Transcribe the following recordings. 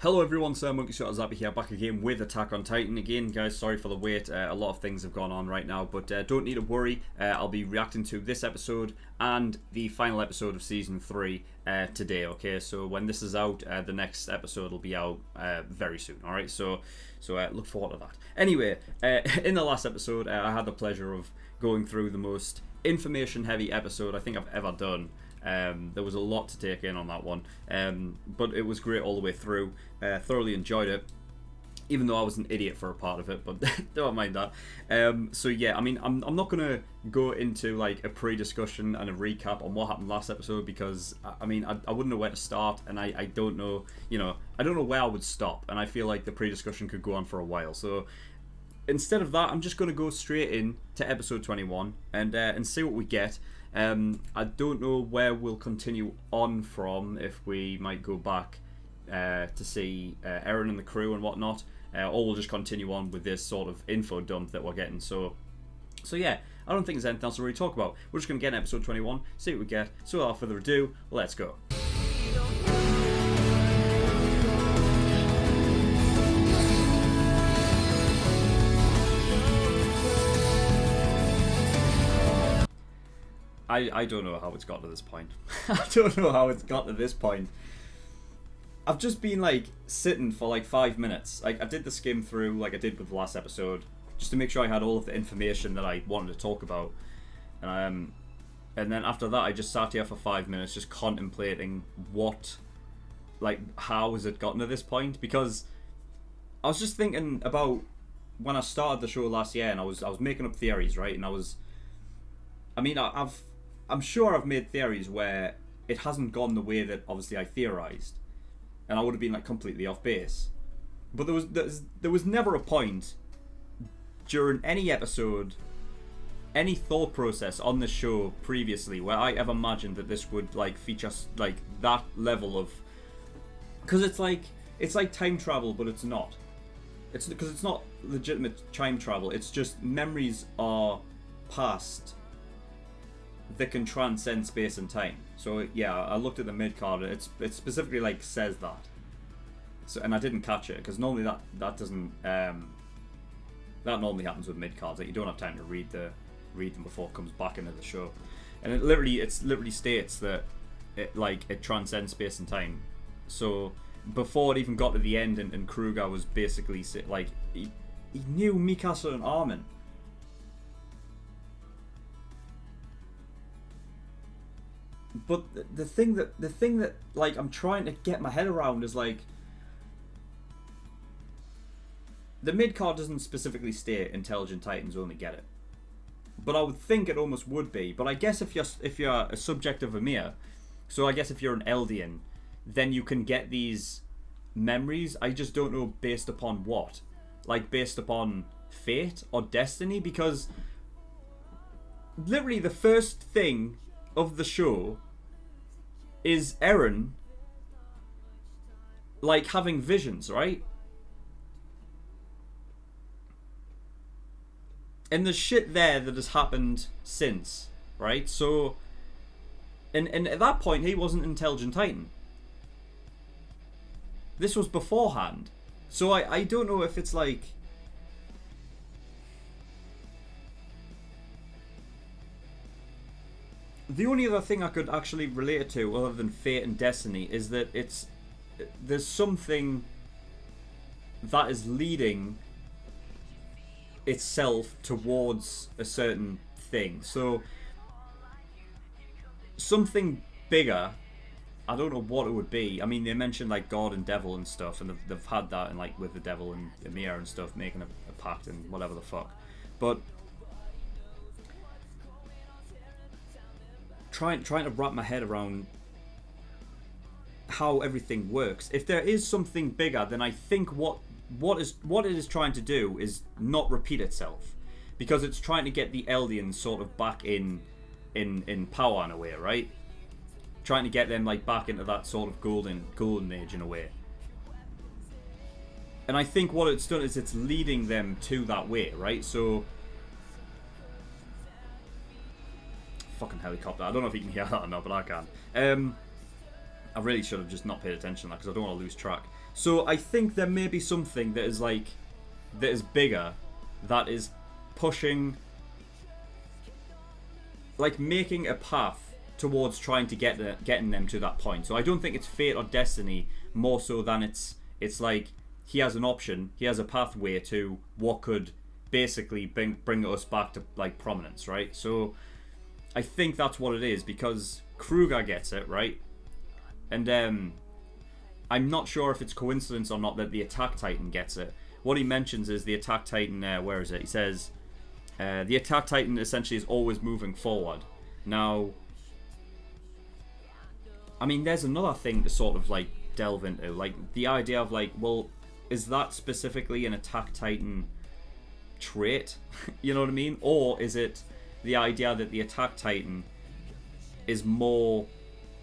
Hello everyone, SirMonkeySuit Zappy here, back again with Attack on Titan. Again, guys, sorry for the wait. A lot of things have gone on right now, but don't need to worry. I'll be reacting to this episode and the final episode of Season 3 today, okay? So when this is out, the next episode will be out very soon, alright? So look forward to that. Anyway, in the last episode, I had the pleasure of going through the most information-heavy episode I think I've ever done. There was a lot to take in on that one, but it was great all the way through. Thoroughly enjoyed it, even though I was an idiot for a part of it, but don't mind that. So yeah, I mean, I'm not gonna go into like a pre-discussion and a recap on what happened last episode, because I mean I wouldn't know where to start, and I don't know, I don't know where I would stop, and I feel like the pre-discussion could go on for a while. So instead of that, I'm just gonna go straight in to episode 21 and see what we get. I don't know where we'll continue on from, if we might go back to see Eren and the crew and whatnot, or we'll just continue on with this sort of info dump that we're getting. So yeah, I don't think there's anything else to really talk about. We're just going to get in episode 21, see what we get. So without further ado, let's go. I don't know how it's got to this point. I don't know how it's got to this point. I've just been like sitting for like 5 minutes. Like I did the skim through like I did with the last episode, just to make sure I had all of the information that I wanted to talk about. And then after that I just sat here for 5 minutes just contemplating how has it gotten to this point, because I was just thinking about when I started the show last year, and I was making up theories, right? And I'm sure I've made theories where it hasn't gone the way that obviously I theorized, and I would have been like completely off base. But there was never a point during any episode, any thought process on the show previously, where I ever imagined that this would like feature like that level of, because it's like time travel, but it's not. It's because it's not legitimate time travel. It's just memories are past that can transcend space and time. So yeah, I looked at the mid card. It specifically like says that. So, and I didn't catch it because normally that doesn't that normally happens with mid cards. Like you don't have time to read them before it comes back into the show. And it literally states that it transcends space and time. So before it even got to the end, and Kruger was basically like he knew Mikasa and Armin. But the thing that like I'm trying to get my head around is like the mid card doesn't specifically state intelligent titans only get it, but I would think it almost would be. But I guess if you're a subject of Ymir, so I guess if you're an Eldian, then you can get these memories. I just don't know based upon what, like based upon fate or destiny, because literally the first thing of the show is Eren like having visions, right? And there's shit there that has happened since, right? So and at that point he wasn't an intelligent titan. This was beforehand. So I don't know if it's like, the only other thing I could actually relate it to, other than fate and destiny, is that there's something that is leading itself towards a certain thing. So something bigger. I don't know what it would be. I mean, they mentioned like God and devil and stuff, and they've had that, and like with the devil and Ymir and stuff, making a pact and whatever the fuck. But trying to wrap my head around how everything works. If there is something bigger, then I think what it is trying to do is not repeat itself, because it's trying to get the Eldians sort of back in power in a way, right? Trying to get them like back into that sort of golden age in a way. And I think what it's done is it's leading them to that way, right? So fucking helicopter. I don't know if you can hear that or not, but I can. I really should have just not paid attention to that, because I don't want to lose track. So I think there may be something that is like that is bigger, that is pushing, like making a path towards trying to getting them to that point. So I don't think it's fate or destiny more so than it's like he has an option, he has a pathway to what could basically bring us back to like prominence, right? So I think that's what it is, because Kruger gets it, right? And I'm not sure if it's coincidence or not that the Attack Titan gets it. What he mentions is the Attack Titan, where is it? He says, the Attack Titan essentially is always moving forward. Now, I mean, there's another thing to sort of like delve into, like the idea of like, well, is that specifically an Attack Titan trait? You know what I mean? Or is it the idea that the Attack Titan is more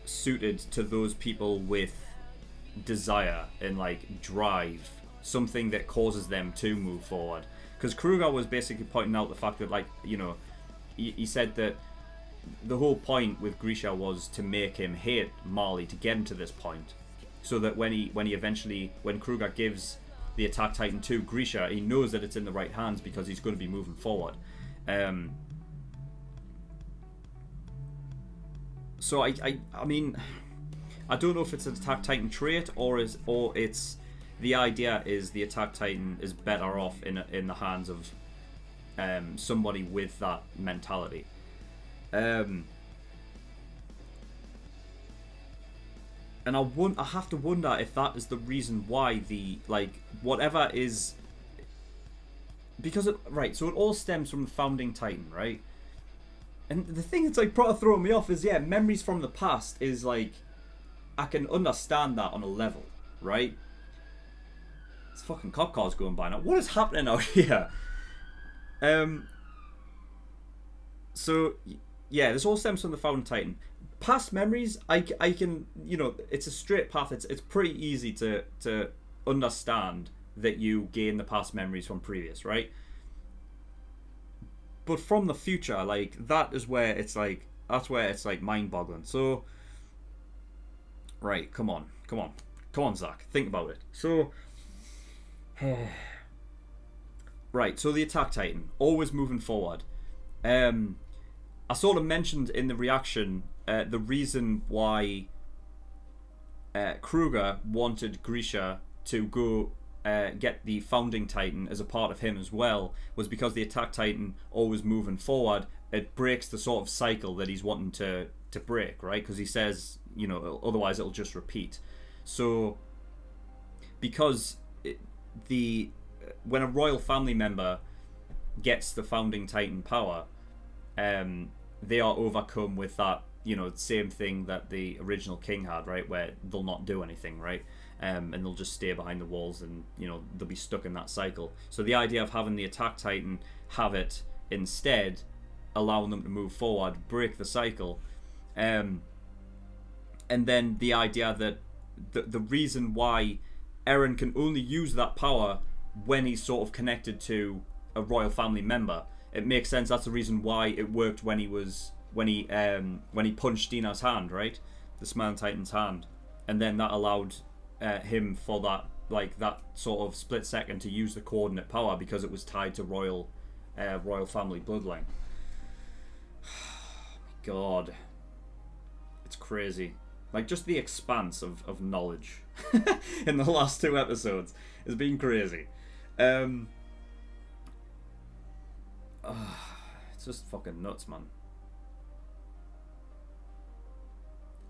suited to those people with desire and like drive, something that causes them to move forward? Because Kruger was basically pointing out the fact that, like, you know, he said that the whole point with Grisha was to make him hate Marley to get him to this point, so that when Kruger gives the Attack Titan to Grisha, he knows that it's in the right hands because he's going to be moving forward. So I mean, I don't know if it's an Attack Titan trait or it's the idea is the Attack Titan is better off in the hands of somebody with that mentality. And I have to wonder if that is the reason why the, like, whatever is, because so it all stems from the founding Titan, right? And the thing that's like probably throwing me off is, yeah, memories from the past is like, I can understand that on a level, right? It's fucking cop cars going by now. What is happening out here? So yeah, this all stems from the founding Titan. Past memories, I can, you know, it's a straight path. It's pretty easy to understand that you gain the past memories from previous, right? But from the future, like, that is where it's like, that's where it's like mind-boggling. So, right, come on, Zach, think about it. So, right, so the Attack Titan, always moving forward. I sort of mentioned in the reaction the reason why Kruger wanted Grisha to go get the founding Titan as a part of him as well, was because the Attack Titan always moving forward, it breaks the sort of cycle that he's wanting to break, right? Because he says, you know, otherwise it'll just repeat. So because when a royal family member gets the founding Titan power, they are overcome with that, you know, same thing that the original king had, right? Where they'll not do anything, right? And they'll just stay behind the walls, and, you know, they'll be stuck in that cycle. So the idea of having the Attack Titan have it instead, allowing them to move forward, break the cycle, and then the idea that the reason why Eren can only use that power when he's sort of connected to a royal family member, it makes sense. That's the reason why it worked when he punched Dina's hand, right? The Smiling Titan's hand, and then that allowed him for that, like, that sort of split second to use the coordinate power because it was tied to royal family bloodline. God, it's crazy. Like, just the expanse of knowledge in the last 2 episodes has been crazy. It's just fucking nuts, man.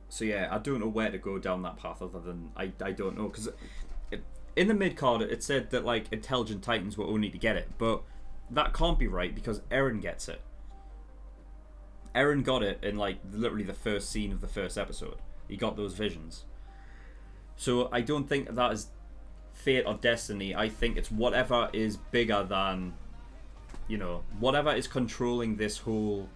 So yeah, I don't know where to go down that path other than I don't know, because in the mid card it said that, like, intelligent Titans were only to get it, but that can't be right because Eren gets it. Eren got it in, like, literally the first scene of the first episode. He got those visions. So I don't think that is fate or destiny. I think it's whatever is bigger than, you know, whatever is controlling this whole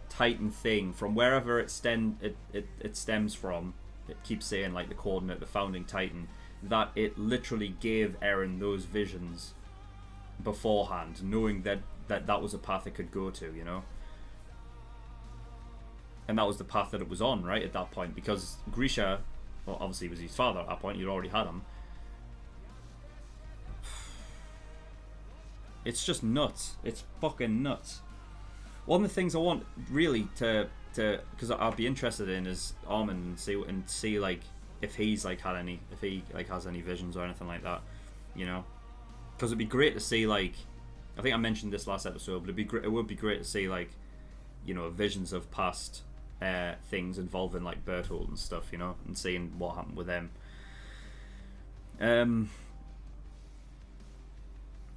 Titan thing from wherever it stems from. It keeps saying, like, the coordinate, the founding Titan, that it literally gave Eren those visions beforehand, knowing that was a path it could go to, you know. And that was the path that it was on, right, at that point, because Grisha, well, obviously was his father at that point, you'd already had him, It's just nuts. It's fucking nuts. One of the things I want really to because I'd be interested in is Armin and see like if he's like had any, if he like has any visions or anything like that, you know, because it'd be great to see, like, I think I mentioned this last episode, but it would be great to see, like, you know, visions of past things involving like Bertolt and stuff, you know, and seeing what happened with them.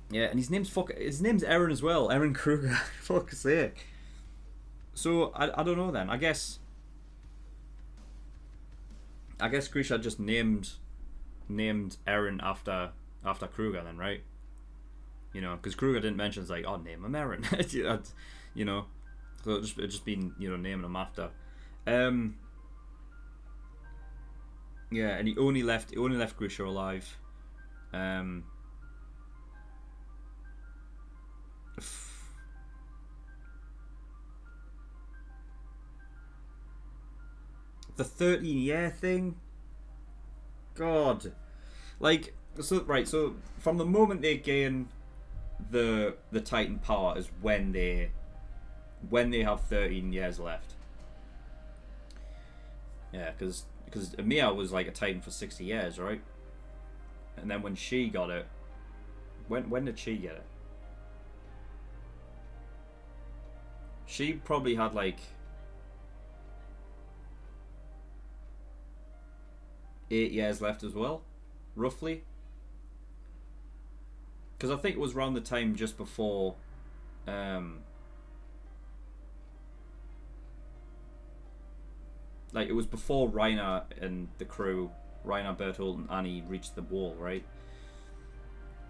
Yeah, and his name's Aaron as well, Aaron Kruger. Fuck's sake. So I don't know then. I guess Grisha just named Aaron after Kruger then, right? You know, because Kruger didn't mention, it's like, oh, name him Aaron. You know, so it just been, you know, naming him after. Yeah, and he only left Grisha alive. The 13-year thing, God, like, so from the moment they gain the Titan power is when they have 13 years left. Yeah, because Emiya was like a Titan for 60 years, right? And then when she got it, when did she get it? She probably had like 8 years left as well, roughly. Because I think it was around the time just before, like, it was before Reiner and the crew, Reiner, Bertolt and Annie, reached the wall, right?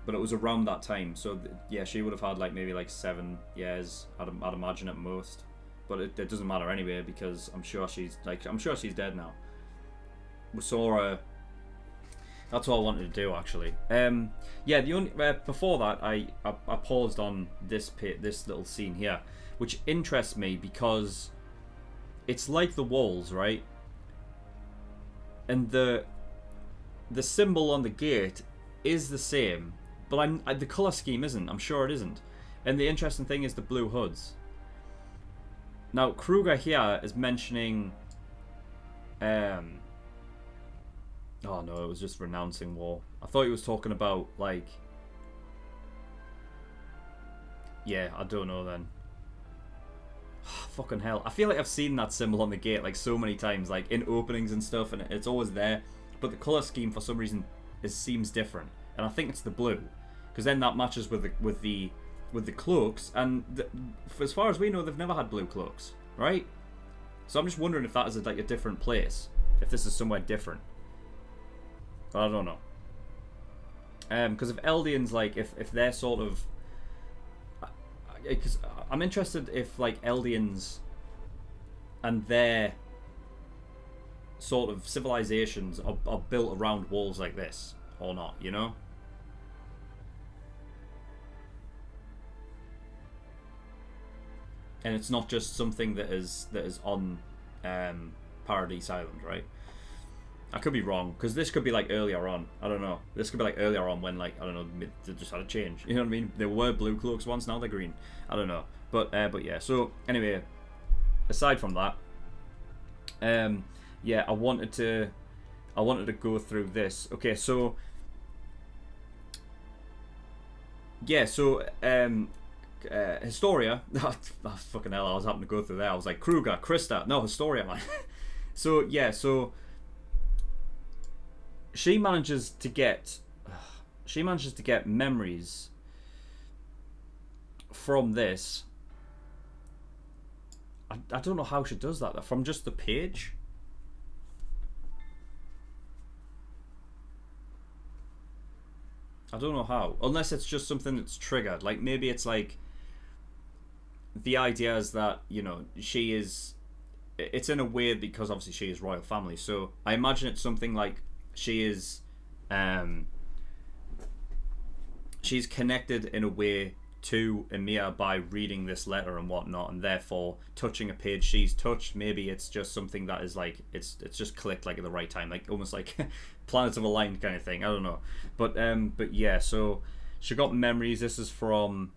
But it was around that time, so yeah, she would have had like maybe like 7 years, I'd imagine at most. But it doesn't matter anyway, because I'm sure she's dead now. We saw her. That's what I wanted to do, actually. Yeah, the only before that, I paused on this little scene here, which interests me because it's like the walls, right? And the symbol on the gate is the same, but the color scheme isn't. I'm sure it isn't. And the interesting thing is the blue hoods. Now Kruger here is mentioning. Oh no, it was just renouncing war. I thought he was talking about, like... Yeah, I don't know then. Fucking hell. I feel like I've seen that symbol on the gate like so many times, like in openings and stuff, and it's always there. But the colour scheme for some reason seems different. And I think it's the blue. Because then that matches with the cloaks, and as far as we know, they've never had blue cloaks, right? So I'm just wondering if that is like a different place. If this is somewhere different. But I don't know. Because if Eldians, like, if they're sort of... Because I'm interested if, like, Eldians and their sort of civilizations are built around walls like this, or not, you know? And it's not just something that is on Paradise Island, right? I could be wrong, because this could be like earlier on. I don't know. This could be like earlier on when, like, I don't know, they just had a change. You know what I mean? There were blue cloaks once, now they're green. I don't know. But yeah. So anyway, aside from that, yeah, I wanted to go through this. Okay, so yeah, so Historia. Oh, fucking hell! I was having to go through there. I was like Kruger, Krista. No, Historia, man. So yeah, so. She manages to get memories from this. I don't know how she does that. From just the page. I don't know how. Unless it's just something that's triggered. Like maybe it's like the idea is that, you know, she is. It's in a way because obviously she is royal family. So I imagine it's something like. She is, she's connected in a way to Emiya by reading this letter and whatnot, and therefore touching a page she's touched. Maybe it's just something that is like it's just clicked like at the right time, like almost like planets have aligned kind of thing. I don't know, but yeah. So She got memories. This is from...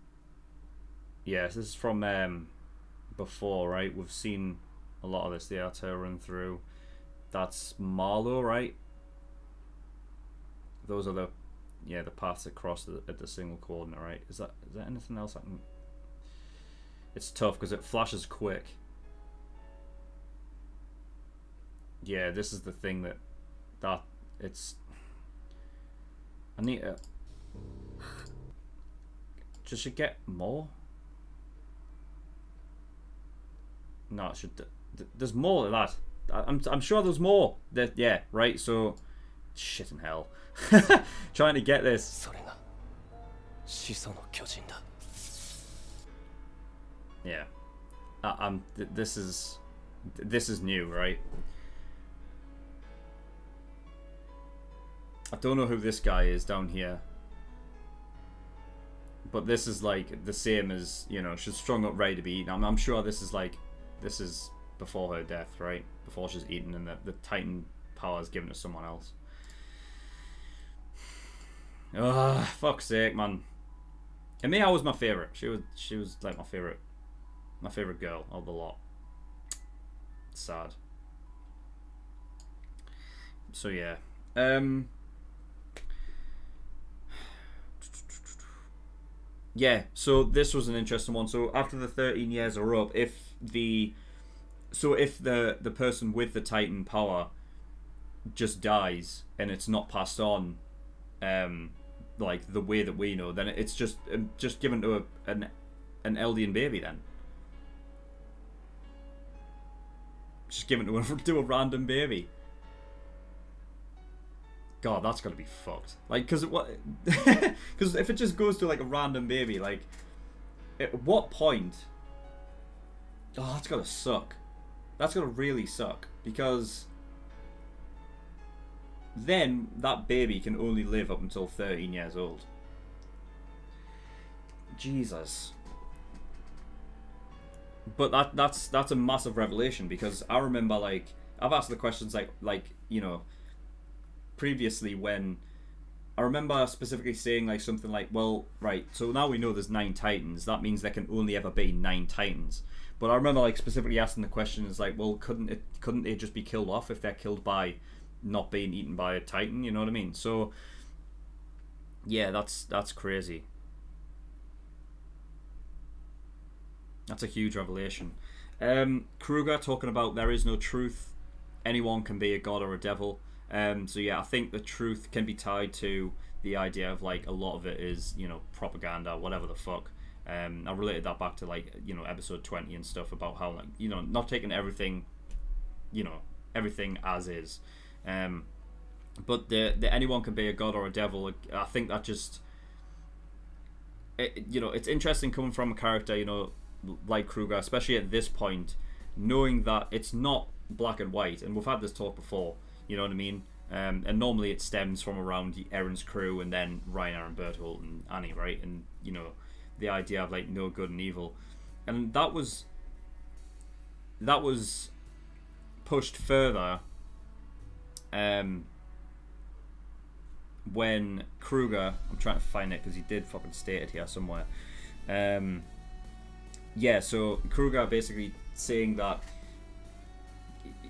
Yes, this is from before, right? We've seen a lot of this. The Arter run through. That's Marlow, right? Those are the paths across at the single coordinate, right? Is that anything else I can... It's tough because it flashes quick. Yeah, this is the thing that it's... I need to... Does she get more? No, it should... There's more of that. I'm sure there's more. Yeah, right, so... Shit in hell. Trying to get this. Yeah. This is new, right? I don't know who this guy is down here. But this is like the same as, you know, she's strung up ready to be eaten. I'm sure this is before her death, right? Before she's eaten and the Titan power is given to someone else. Ugh, fuck's sake, man. And Mihao was my favourite. She was like my favourite girl of the lot. Sad. So yeah. Yeah, so this was an interesting one. So after the 13 years are up, if the person with the Titan power just dies and it's not passed on, like the way that we know, then it's just given to an Eldian baby. Then just given to a random baby. God, that's gotta be fucked. Like, because if it just goes to like a random baby, like, at what point? Oh, that's gotta suck. That's gotta really suck, because then that baby can only live up until 13 years old. Jesus. But that's a massive revelation, because I remember, like, I've asked the questions like you know, previously, when I remember specifically saying like something like, well, right, so now we know there's 9 Titans, that means there can only ever be 9 Titans. But I remember like specifically asking the questions like, well, couldn't they just be killed off if they're killed by not being eaten by a Titan, you know what I mean? So yeah, that's crazy. That's a huge revelation. Kruger talking about there is no truth, anyone can be a god or a devil. So yeah, I think the truth can be tied to the idea of like a lot of it is, you know, propaganda, whatever the fuck. I related that back to like, you know, episode 20 and stuff about how, like, you know, not taking everything, you know, everything as is. But the anyone can be a god or a devil, I think that just, you know, it's interesting coming from a character, you know, like Kruger, especially at this point, knowing that it's not black and white, and we've had this talk before. You know what I mean? And normally it stems from around Eren's crew and then Reiner and Bertolt and Annie, right? And, you know, the idea of, like, no good and evil. And that was pushed further when Kruger... I'm trying to find it because he did fucking state it here somewhere. Yeah, so Kruger basically saying that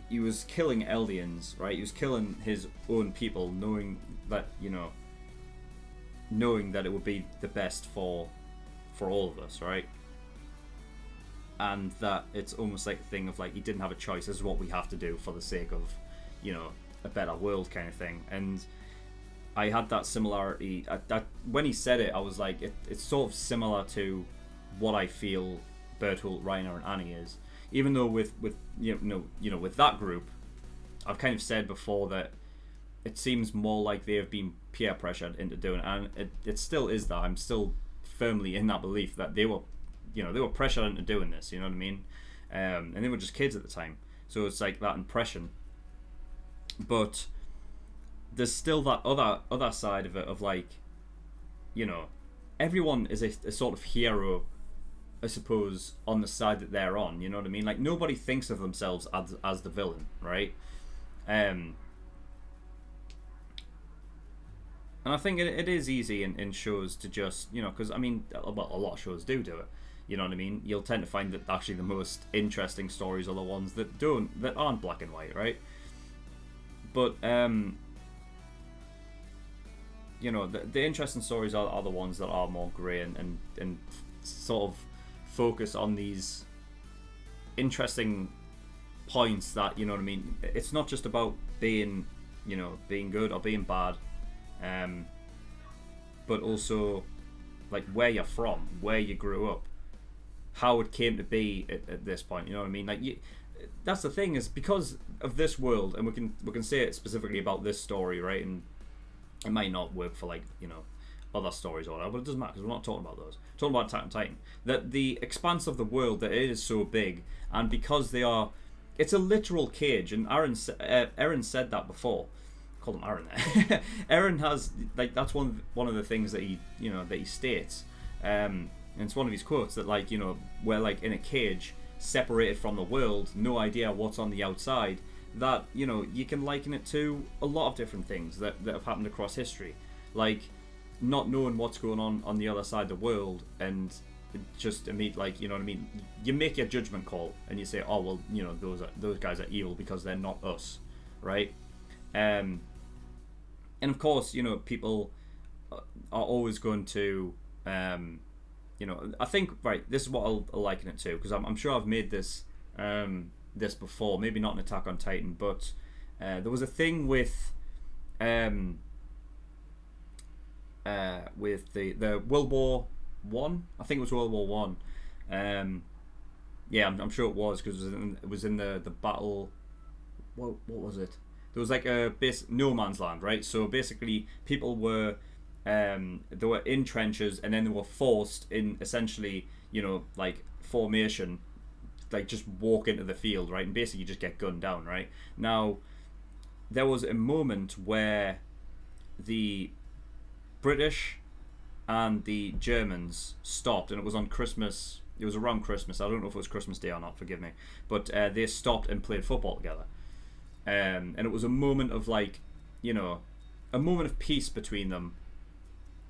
he was killing Eldians, right? He was killing his own people, knowing that, you know, knowing that it would be the best for all of us, right? And that it's almost like a thing of like, he didn't have a choice. This is what we have to do for the sake of, you know, a better world kind of thing. And I had that similarity. That when he said it, I was like, it's sort of similar to what I feel Bertolt, Reiner, and Annie is. Even though with you know with that group, I've kind of said before that it seems more like they have been peer pressured into doing it, and it still is that. I'm still firmly in that belief that they were pressured into doing this. You know what I mean? And they were just kids at the time, so it's like that impression. But there's still that other side of it of like, you know, everyone is a sort of hero, I suppose, on the side that they're on. You know what I mean? Like, nobody thinks of themselves as the villain, right? And I think it is easy in shows to just, because I mean, well, a lot of shows do it. You know what I mean? You'll tend to find that actually the most interesting stories are the ones that aren't black and white, right? But the interesting stories are the ones that are more grey and sort of focus on these interesting points that, you know what I mean, it's not just about being good or being bad, but also like where you're from, where you grew up, how it came to be at this point. You know what I mean? Like that's the thing, is because of this world, and we can say it specifically about this story, right? And it might not work for other stories or whatever, but it doesn't matter because we're not talking about those. We're talking about Attack on Titan. That the expanse of the world, that it is so big, and because it's a literal cage. And Aaron said that before. Call him Aaron there. Aaron has that's one of the things that he states. And it's one of his quotes that we're like in a cage, separated from the world, no idea what's on the outside. That you can liken it to a lot of different things that have happened across history, like not knowing what's going on the other side of the world, and just you know what I mean, you make your judgment call and you say, oh well, those guys are evil because they're not us, right? And of course, people are always going to I think, right, this is what I'll liken it to, because I'm sure I've made this before, maybe not in Attack on Titan, but there was a thing with the World War One. I think it was World War One. Yeah, I'm sure it was, because it was in the battle. What was it? There was like a no man's land, right? So basically, people were they were in trenches, and then they were forced in essentially formation, just walk into the field, right, and basically just get gunned down, right? Now, there was a moment where the British and the Germans stopped, and it was on Christmas. It was around Christmas. I don't know if it was Christmas Day or not, forgive me. But they stopped and played football together. And it was a moment of a moment of peace between them,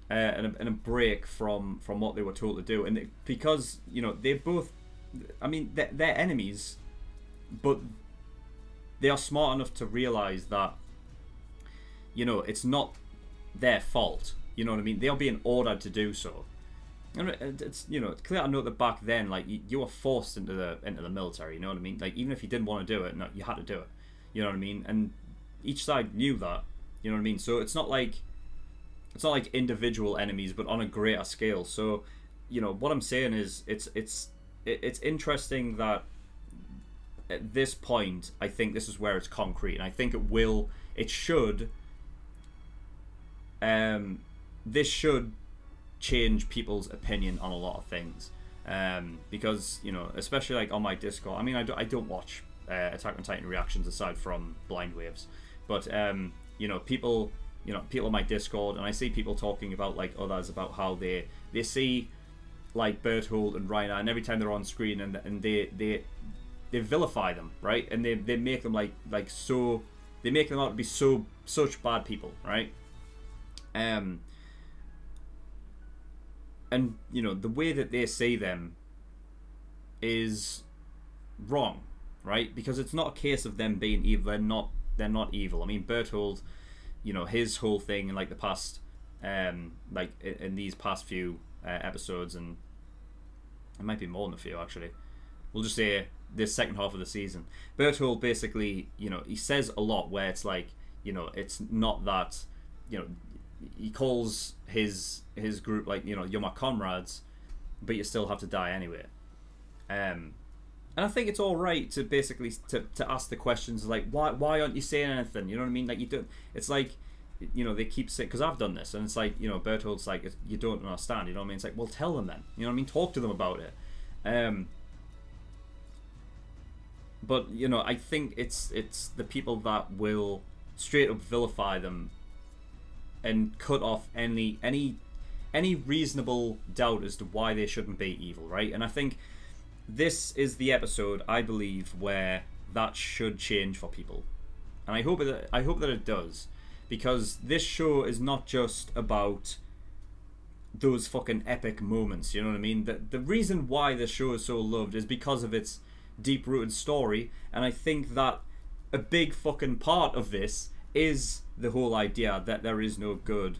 and a break from what they were told to do. And because they both, I mean, they're enemies, but they are smart enough to realize that it's not their fault. You know what I mean? They are being ordered to do so. And it's clear to note that back then, you were forced into the military. You know what I mean? Even if you didn't want to do it, no, you had to do it. You know what I mean? And each side knew that. You know what I mean? So it's not like individual enemies, but on a greater scale. So what I'm saying is it's interesting that at this point, I think this is where it's concrete, and I think this should change people's opinion on a lot of things, because especially on my Discord. I mean, I don't watch Attack on Titan reactions aside from blind waves, but people on my Discord, and I see people talking about others about how they see Berthold and Reiner, and every time they're on screen, and they vilify them, right? And they make them they make them out to be such bad people, right? And the way that they see them is wrong, right? Because it's not a case of them being evil. They're not evil. I mean, Berthold, his whole thing in the past, in these past few episodes, and it might be more than a few actually. We'll just say this second half of the season, Berthold basically, he says a lot where it's it's not that, he calls his group you're my comrades, but you still have to die anyway. And I think it's all right to basically to ask the questions why aren't you saying anything? You know what I mean? You don't. It's they keep saying, because I've done this, and it's Berthold's you don't understand. You know what I mean? It's well, tell them then. You know what I mean? Talk to them about it. But I think it's the people that will straight up vilify them and cut off any reasonable doubt as to why they shouldn't be evil, right? And I think this is the episode, I believe, where that should change for people, and I hope that it does, because this show is not just about those fucking epic moments, you know what I mean? The reason why the show is so loved is because of its deep-rooted story, and I think that a big fucking part of this is the whole idea that there is no good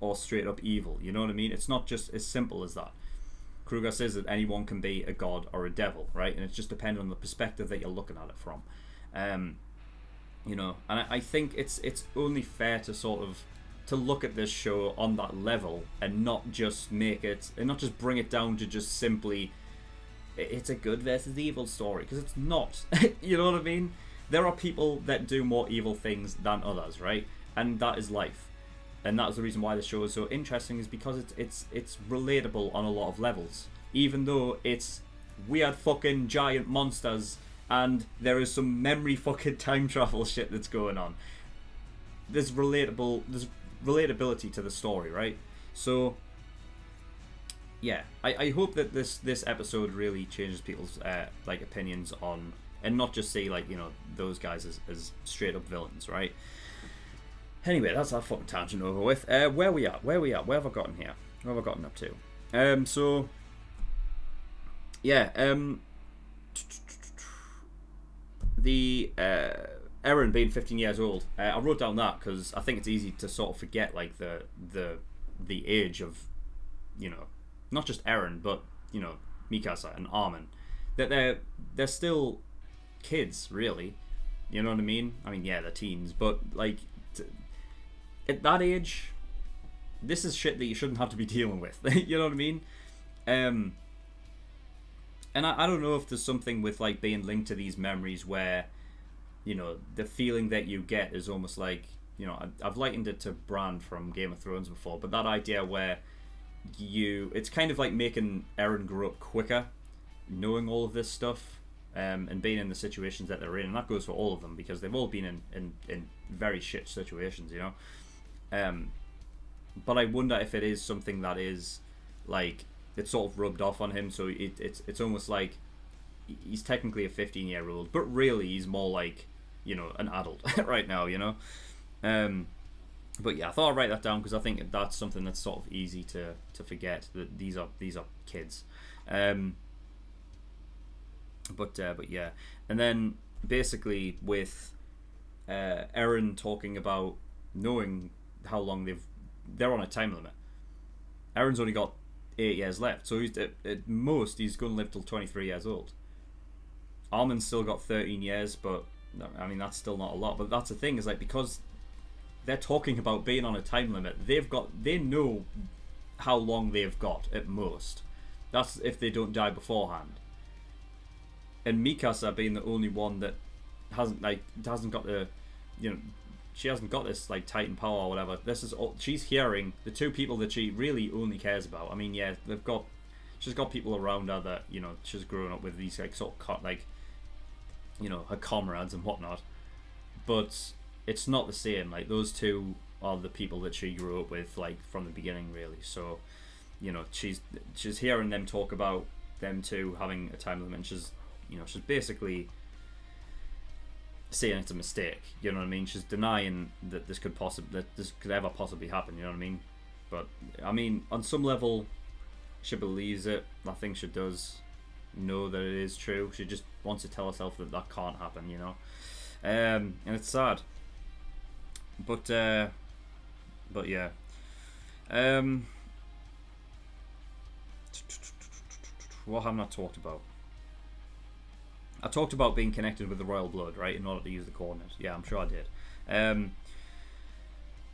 or straight-up evil, you know what I mean? It's not just as simple as that. Kruger says that anyone can be a god or a devil, right? And it's just dependent on the perspective that you're looking at it from. You know, and I think it's only fair to sort of to look at this show on that level and not just make it, and not just bring it down to just simply it's a good versus evil story, because it's not. You know what I mean? There are people that do more evil things than others, right? And that is life. And that's the reason why the show is so interesting, is because it's relatable on a lot of levels. Even though it's weird fucking giant monsters and there is some memory fucking time travel shit that's going on, there's relatability to the story, right? So yeah, I hope that this episode really changes people's like opinions on, and not just see like, you know, those guys as straight up villains, right? Anyway, that's our fucking tangent over with. Where we at? Where have I gotten here? Where have I gotten up to? So yeah, the Eren being 15 years old. I wrote down that because I think it's easy to sort of forget like the age of, you know, not just Eren, but, you know, Mikasa and Armin, that they're still kids, really. You know what I mean? I mean, yeah, they're teens, but like at that age, this is shit that you shouldn't have to be dealing with. You know what I mean? And I don't know if there's something with like being linked to these memories where, you know, the feeling that you get is almost like, you know, I've likened it to Bran from Game of Thrones before, but that idea where it's kind of like making Eren grow up quicker, knowing all of this stuff, and being in the situations that they're in, and that goes for all of them because they've all been in very shit situations, you know. But I wonder if it is something that is like it's sort of rubbed off on him, so it's almost like he's technically a 15-year-old, but really he's more like, you know, an adult right now, you know. But yeah, I thought I'd write that down because I think that's something that's sort of easy to forget, that these are kids. But yeah, and then basically with Eren talking about knowing how long they're on a time limit. Eren's only got 8 years left, so he's at most he's going to live till 23 years old. Armin's still got 13 years, but I mean that's still not a lot. But that's the thing, is like, because they're talking about being on a time limit, they know how long they've got at most. That's if they don't die beforehand. And Mikasa being the only one that hasn't got the, you know, she hasn't got this like Titan power or whatever. This is all she's hearing. The two people that she really only cares about. I mean, yeah, she's got people around her that, you know, she's grown up with, these like sort of like, you know, her comrades and whatnot. But it's not the same. Like, those two are the people that she grew up with, like, from the beginning, really. So, you know, she's hearing them talk about them two having a time limit, and she's basically saying it's a mistake. You know what I mean? She's denying that this could ever possibly happen. You know what I mean? But I mean, on some level, she believes it. I think she does know that it is true. She just wants to tell herself that can't happen. You know, and it's sad. But yeah. What have I not talked about? I talked about being connected with the royal blood, right, in order to use the coordinates. Yeah, I'm sure I did.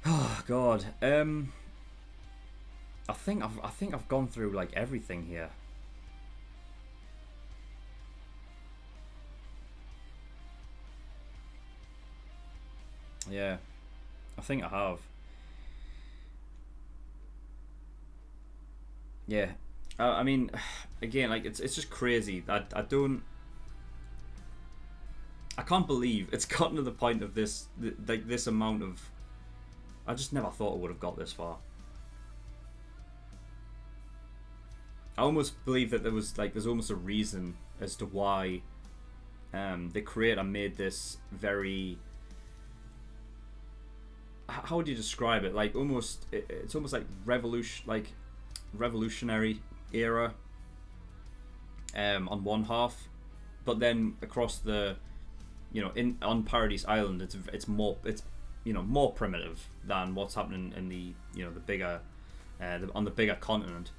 Oh God. I think I've gone through like everything here. Yeah, I think I have. Yeah, I mean, again, like it's just crazy. I can't believe it's gotten to the point of this, like this amount of. I just never thought it would have got this far. I almost believe that there's almost a reason as to why the creator made this very. how would you describe it? Like it's almost like revolutionary era on one half, but then across the, on Paradise Island, it's more primitive than what's happening in the the bigger on the bigger continent.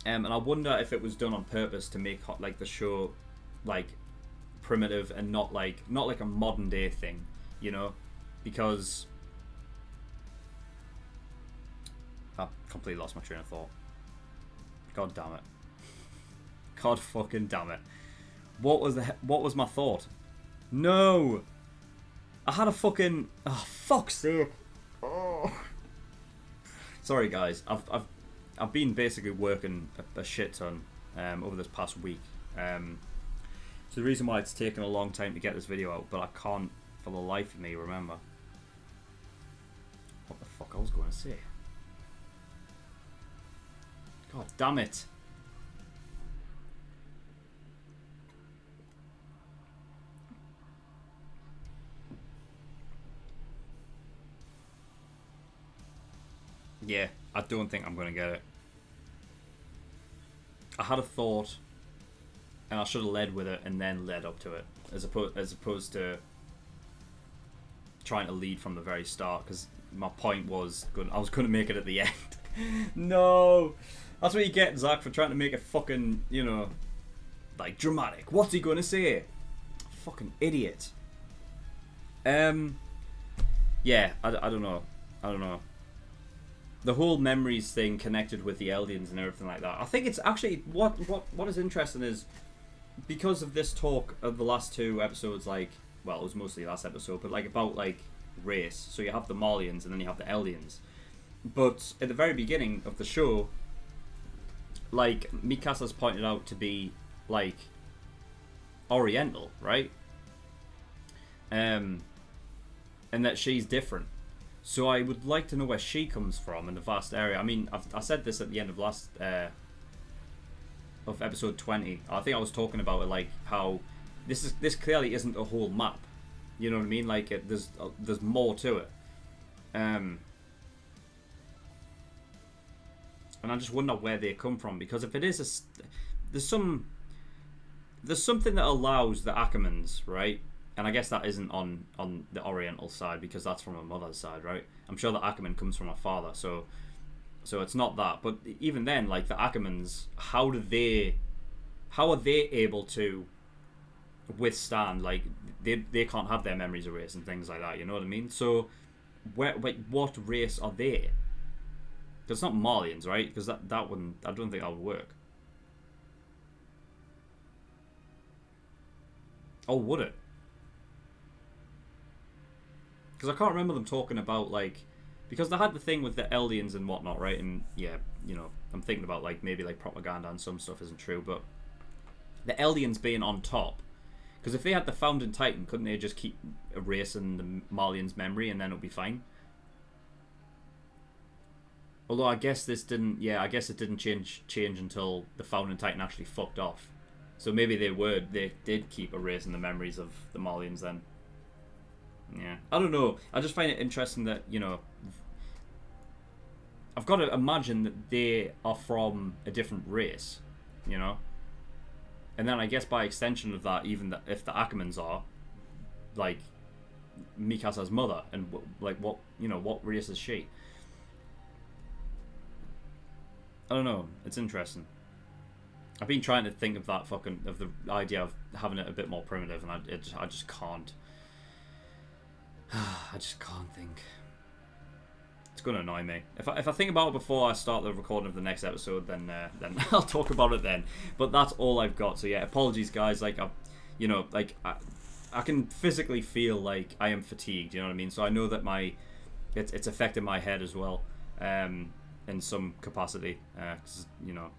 And I wonder if it was done on purpose to make like the show like primitive and not like a modern day thing, because I completely lost my train of thought. God damn it. God fucking damn it. What was my thought? No! I had a fucking... Oh, fuck's sake. Oh. Sorry, guys. I've been basically working a shit ton over this past week. So the reason why it's taken a long time to get this video out, but I can't for the life of me remember what the fuck I was going to say. God damn it. Yeah, I don't think I'm going to get it. I had a thought, and I should have led with it and then led up to it, as opposed to trying to lead from the very start, because my point was I was going to make it at the end. No! That's what you get, Zach, for trying to make it fucking, like, dramatic. What's he going to say? Fucking idiot. Yeah, I don't know. The whole memories thing connected with the Eldians and everything like that. I think it's actually what is interesting is because of this talk of the last two episodes, like, well, it was mostly last episode, but like about like race. So you have the Malians and then you have the Eldians. But at the very beginning of the show, like Mikasa's pointed out to be like Oriental, right? And that she's different. So I would like to know where she comes from in the vast area. I mean, I said this at the end of of episode 20. I think I was talking about it, like how this clearly isn't a whole map. You know what I mean? Like there's more to it. And I just wonder where they come from, because if it is there's something that allows the Ackermans, right? And I guess that isn't on the Oriental side, because that's from her mother's side, right? I'm sure the Ackerman comes from her father, so it's not that. But even then, like the Ackermans, how are they able to withstand? Like they can't have their memories erased and things like that. You know what I mean? So what race are they? Because it's not Malians, right? Because that wouldn't. I don't think that would work. Oh, would it? Because I can't remember them talking about, like, because they had the thing with the Eldians and whatnot, right? And yeah, I'm thinking about like maybe like propaganda and some stuff isn't true, but the Eldians being on top, because if they had the Founding Titan, couldn't they just keep erasing the Malians' memory and then it'll be fine? Although I guess this didn't. Yeah, I guess it didn't change until the Founding Titan actually fucked off. So maybe they did keep erasing the memories of the Malians then. Yeah, I don't know. I just find it interesting that, I've got to imagine that they are from a different race, and then I guess by extension of that, even if the Ackermans are, like, Mikasa's mother, and like what race is she? I don't know. It's interesting. I've been trying to think of that of the idea of having it a bit more primitive, and I just can't. I just can't think. It's going to annoy me. If I think about it before I start the recording of the next episode, then I'll talk about it then. But that's all I've got. So yeah, apologies guys. Like I can physically feel like I am fatigued. You know what I mean? So I know that it's affected my head as well, in some capacity. 'Cause,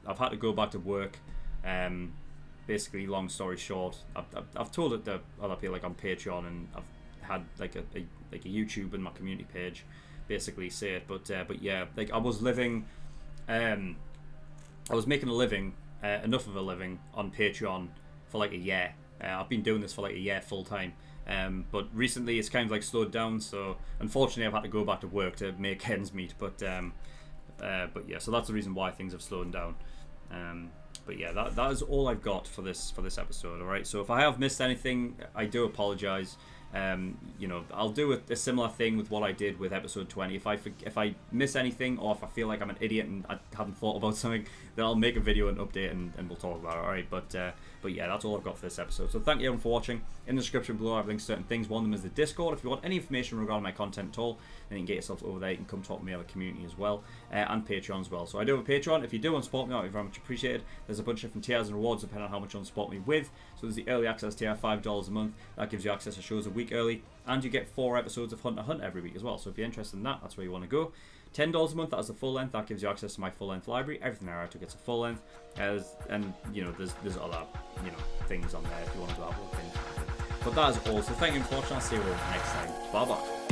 I've had to go back to work. Basically, long story short, I've told it to other people, like on Patreon, and I've had like a YouTube and my community page basically say it, but yeah, like I was making a living, enough of a living on Patreon for like a year, I've been doing this for like a year full time. But recently it's kind of like slowed down, so unfortunately I've had to go back to work to make ends meet. But yeah, so that's the reason why things have slowed down. But yeah, that is all I've got for this episode. All right, so if I have missed anything, I do apologize. I'll do a similar thing with what I did with episode 20. If I miss anything, or if I feel like I'm an idiot and I haven't thought about something, then I'll make a video and update and we'll talk about it. All right, but yeah, that's all I've got for this episode. So thank you everyone for watching. In the description below, I've linked certain things. One of them is the Discord. If you want any information regarding my content at all, then you can get yourself over there. You can come talk to me about the community as well, and Patreon as well. So I do have a Patreon. If you do want to support me, I would be very much appreciated. There's a bunch of different tiers and rewards depending on how much you want to support me with. So there's the early access tier, $5 a month. That gives you access to shows a week early, and you get 4 episodes of Hunt x Hunt every week as well. So if you're interested in that, that's where you want to go. $10 a month, that is the full length. That gives you access to my full length library. Everything I write to gets a full length. And there's other things on there if you want to have other things. But that is all. So thank you for watching. I'll see you all next time. Bye bye.